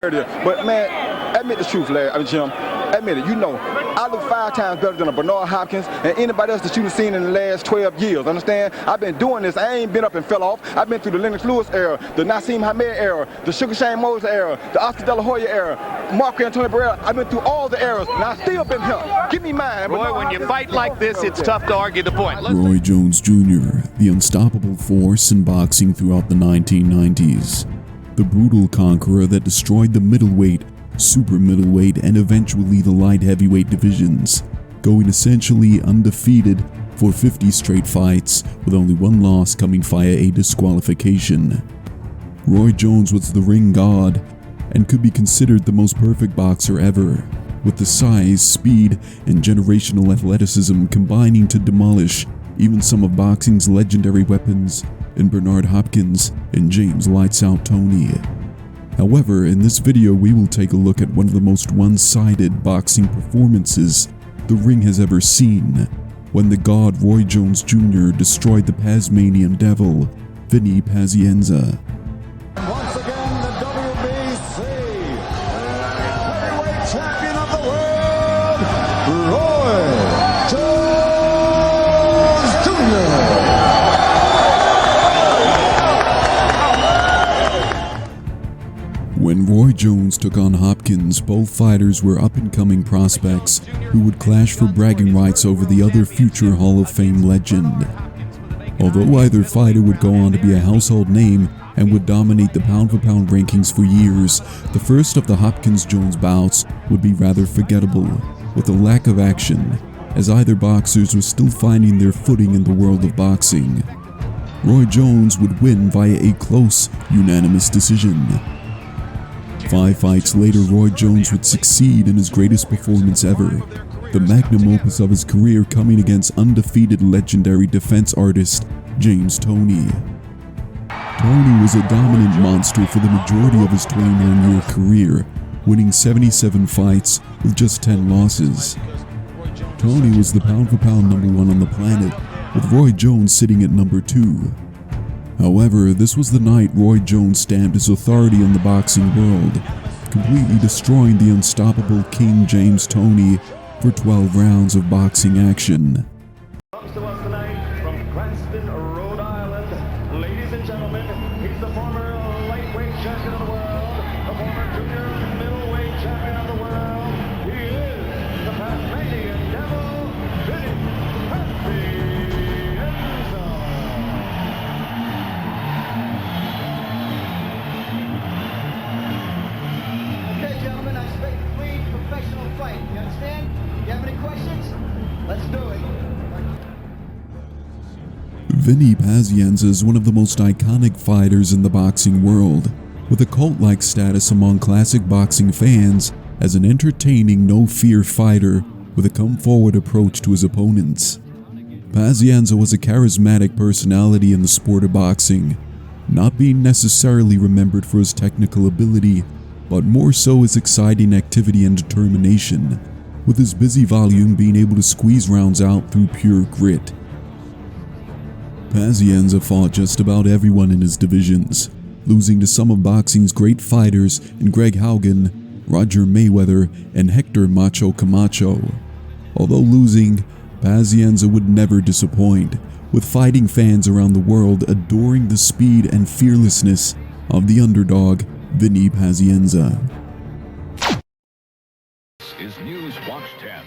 But man, admit the truth, Larry. I mean, Jim, admit it. You know, I look 5 times better than a Bernard Hopkins and anybody else that you've seen in the last 12 years. Understand? I've been doing this. I ain't been up and fell off. I've been through the Lennox Lewis era, the Nassim Hamed era, the Sugar Shane Mosley era, the Oscar De La Hoya era, Marco Antonio Barrera. I've been through all the eras, and I still been here. Give me mine. Roy, when you fight like this, it's tough to argue the point. Roy Jones Jr., the unstoppable force in boxing throughout the 1990s. The brutal conqueror that destroyed the middleweight, super middleweight, and eventually the light heavyweight divisions, going essentially undefeated for 50 straight fights, with only one loss coming via a disqualification. Roy Jones was the ring god, and could be considered the most perfect boxer ever, with the size, speed, and generational athleticism combining to demolish even some of boxing's legendary weapons in Bernard Hopkins and James Lights Out Toney. However, in this video we will take a look at one of the most one-sided boxing performances the ring has ever seen, when the god Roy Jones Jr. destroyed the Pazmanian Devil Vinny Pazienza. Once again, the WBC heavyweight champion of the world, Roy Jones Jr. When Roy Jones took on Hopkins, both fighters were up-and-coming prospects who would clash for bragging rights over the other future Hall of Fame legend. Although either fighter would go on to be a household name and would dominate the pound-for-pound rankings for years, the first of the Hopkins-Jones bouts would be rather forgettable, with a lack of action, as either boxers were still finding their footing in the world of boxing. Roy Jones would win via a close, unanimous decision. 5 fights later, Roy Jones would succeed in his greatest performance ever, the magnum opus of his career coming against undefeated legendary defense artist James Toney. Toney was a dominant monster for the majority of his 29-year career, winning 77 fights with just 10 losses. Toney was the pound-for-pound number 1 on the planet, with Roy Jones sitting at number 2. However, this was the night Roy Jones stamped his authority on the boxing world, completely destroying the unstoppable King James Toney for 12 rounds of boxing action. Comes to us tonight from Cranston, Rhode Island. Ladies and gentlemen, he's the former lightweight champion of the world, the former junior middleweight champion of the world. He is the Pazmanian Devil Vinny Pazienza. Okay, gentlemen, I expect a clean, professional fight. You understand? You have any questions? Let's do it. Vinny Pazienza is one of the most iconic fighters in the boxing world, with a cult-like status among classic boxing fans as an entertaining, no-fear fighter with a come-forward approach to his opponents. Pazienza was a charismatic personality in the sport of boxing, not being necessarily remembered for his technical ability, but more so his exciting activity and determination, with his busy volume being able to squeeze rounds out through pure grit. Pazienza fought just about everyone in his divisions, losing to some of boxing's great fighters in Greg Haugen, Roger Mayweather, and Hector Macho Camacho. Although losing, Pazienza would never disappoint, with fighting fans around the world adoring the speed and fearlessness of the underdog, Vinny Pazienza. This is News Watch 10.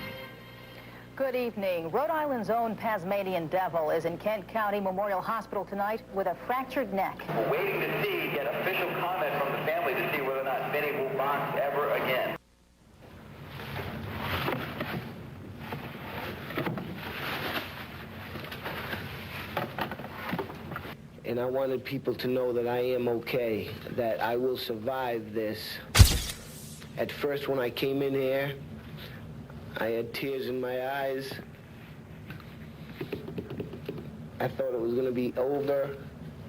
Good evening. Rhode Island's own Pazmanian Devil is in Kent County Memorial Hospital tonight with a fractured neck. We're waiting to see an official comment from the family to see whether or not Vinny will box ever again. And I wanted people to know that I am okay, that I will survive this. At first, when I came in here, I had tears in my eyes. I thought it was going to be over.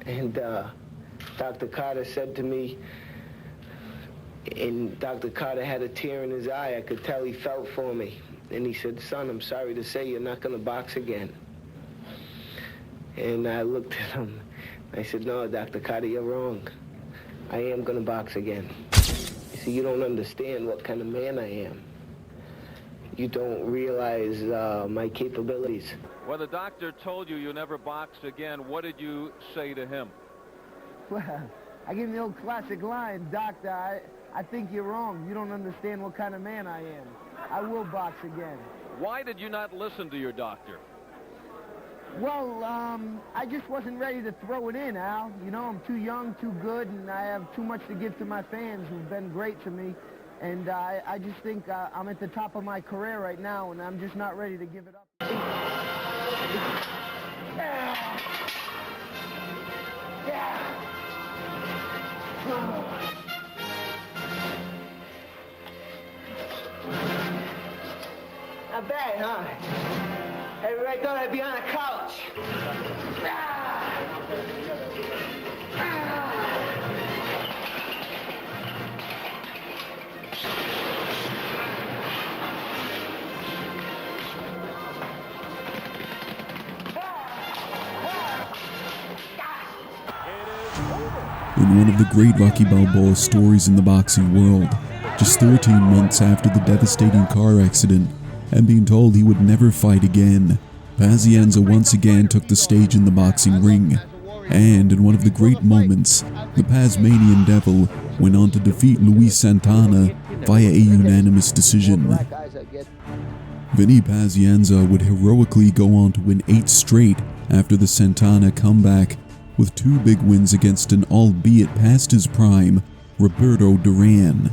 And Dr. Carter said to me, and Dr. Carter had a tear in his eye. I could tell he felt for me. And he said, "Son, I'm sorry to say you're not going to box again." And I looked at him. I said, "No, Dr. Carter, you're wrong. I am going to box again." He See, you don't understand what kind of man I am. You don't realize my capabilities. When the doctor told you never boxed again, what did you say to him? Well, I give him the old classic line, Doctor, I think you're wrong. You don't understand what kind of man I am. I will box again. Why did you not listen to your doctor? Well, I just wasn't ready to throw it in, Al. You know, I'm too young, too good, and I have too much to give to my fans who've been great to me. And I just think I'm at the top of my career right now, and I'm just not ready to give it up. Not bad, huh? Everybody thought I'd be on a couch. In one of the great Rocky Balboa stories in the boxing world, just 13 months after the devastating car accident and being told he would never fight again, Pazienza once again took the stage in the boxing ring, and in one of the great moments, the Pazmanian Devil went on to defeat Luis Santana via a unanimous decision. Vinny Pazienza would heroically go on to win 8 straight after the Santana comeback, with 2 big wins against an albeit past his prime, Roberto Duran.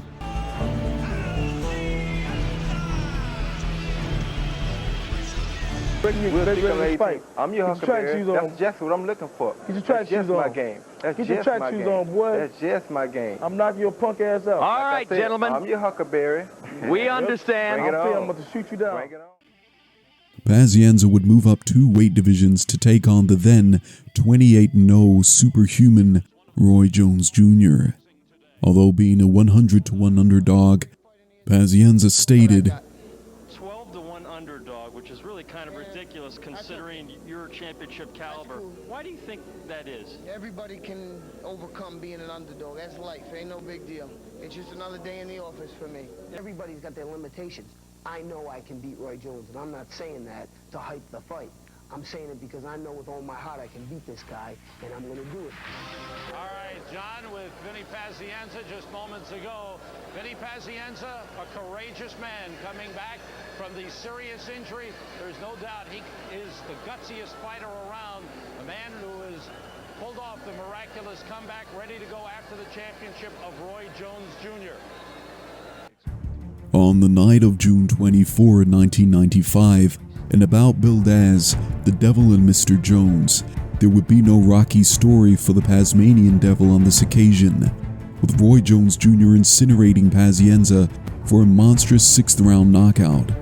I'm your Huckleberry. That's just what I'm looking for. Get your track shoes on. My game. That's Get your track shoes on, boy. That's just my game. I'm knocking your punk ass out. All right, gentlemen. I'm your Huckleberry. We understand. Bring it on. I'm about to shoot you down. Bring it on. Pazienza would move up 2 weight divisions to take on the then 28-0 superhuman Roy Jones Jr. Although being a 100-to-1 underdog, Pazienza stated, 12-to-1 underdog, which is really kind of ridiculous considering your championship caliber. Why do you think that is? Everybody can overcome being an underdog. That's life. Ain't no big deal. It's just another day in the office for me. Everybody's got their limitations. I know I can beat Roy Jones, and I'm not saying that to hype the fight. I'm saying it because I know with all my heart I can beat this guy, and I'm going to do it. All right, John, with Vinny Pazienza just moments ago. Vinny Pazienza, a courageous man coming back from the serious injury. There's no doubt he is the gutsiest fighter around, a man who has pulled off the miraculous comeback, ready to go after the championship of Roy Jones Jr. On the night of June 24, 1995, and about billed as The Devil and Mr. Jones, there would be no Rocky story for the Pazmanian Devil on this occasion, with Roy Jones Jr. incinerating Pazienza for a monstrous 6th-round knockout.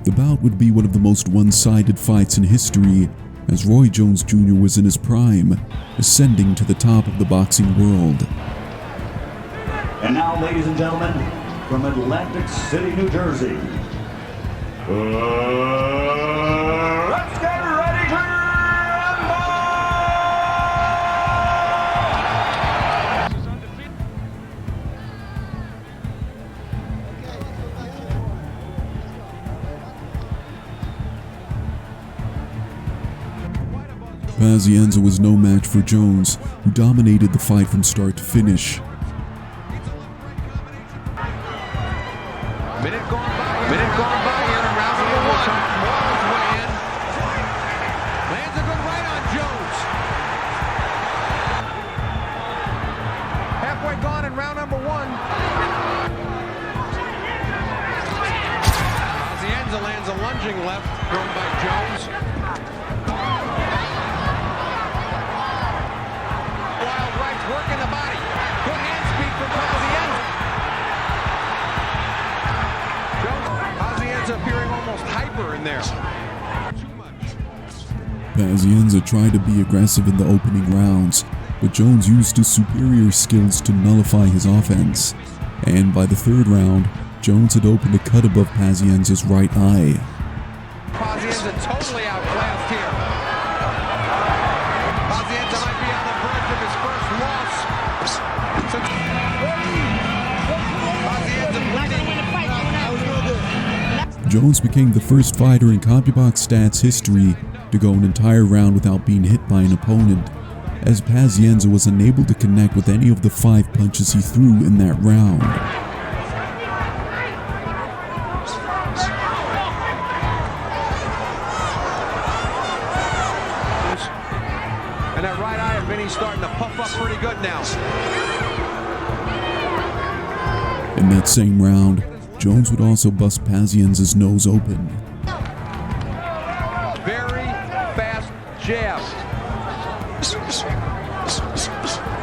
The bout would be one of the most one-sided fights in history, as Roy Jones Jr. was in his prime, ascending to the top of the boxing world. And now, ladies and gentlemen, from Atlantic City, New Jersey, let's get ready to rumble! Pazienza was no match for Jones, who dominated the fight from start to finish. Minute gone by here in round number 1. Walls way in. Lands a good right on Jones. Halfway gone in round number 1. Pazienza lands a lunging left thrown by Jones. Wild rights working the body. Good hand speed from Pazienza. Appearing almost hyper in there. Pazienza tried to be aggressive in the opening rounds, but Jones used his superior skills to nullify his offense. And by the 3rd round, Jones had opened a cut above Pazienza's right eye. Pazienza totally outclassed here. Pazienza might be on the verge of his first loss. Jones became the first fighter in CompuBox Stats history to go an entire round without being hit by an opponent, as Pazienza was unable to connect with any of the 5 punches he threw in that round. And that right eye of Vinny's starting to puff up pretty good now. In that same round, Jones would also bust Pazienza's nose open. Very fast jabs.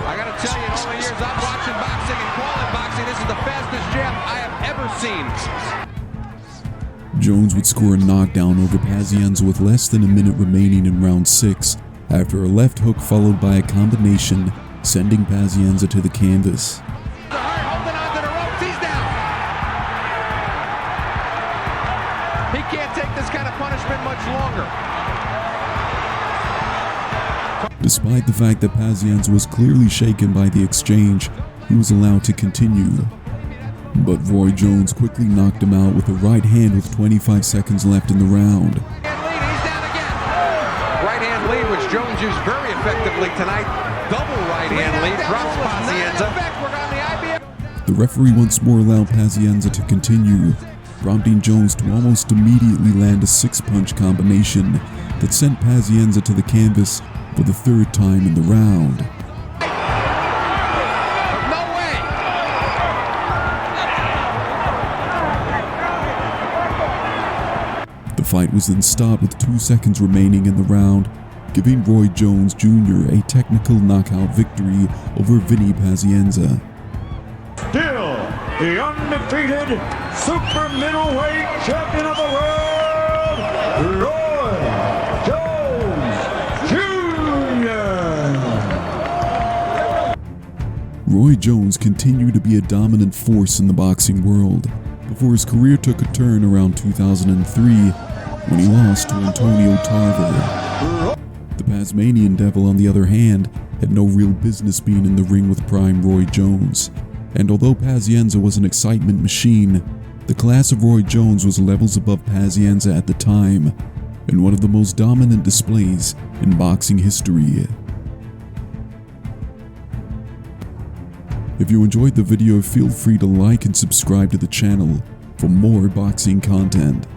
I gotta tell you, in all the years I'm watching boxing and calling boxing, this is the fastest jab I have ever seen. Jones would score a knockdown over Pazienza with less than a minute remaining in round 6, after a left hook followed by a combination, sending Pazienza to the canvas. Holding on to the ropes, he's down. He can't take this kind of punishment much longer. Despite the fact that Pazienza was clearly shaken by the exchange, he was allowed to continue. But Roy Jones quickly knocked him out with a right hand with 25 seconds left in the round. Right hand lead, which Jones used very effectively tonight. Double right hand lead, drops Pazienza. The referee once more allowed Pazienza to continue, prompting Jones to almost immediately land a 6-punch combination that sent Pazienza to the canvas for the 3rd time in the round. No way! The fight was then stopped with 2 seconds remaining in the round, giving Roy Jones Jr. a technical knockout victory over Vinny Pazienza. Still the undefeated super middleweight champion of the world, Roy Jones Jr. Roy Jones continued to be a dominant force in the boxing world before his career took a turn around 2003 when he lost to Antonio Tarver. The Pazmanian Devil, on the other hand, had no real business being in the ring with prime Roy Jones, and although Pazienza was an excitement machine, the class of Roy Jones was levels above Pazienza at the time, and one of the most dominant displays in boxing history. If you enjoyed the video, feel free to like and subscribe to the channel for more boxing content.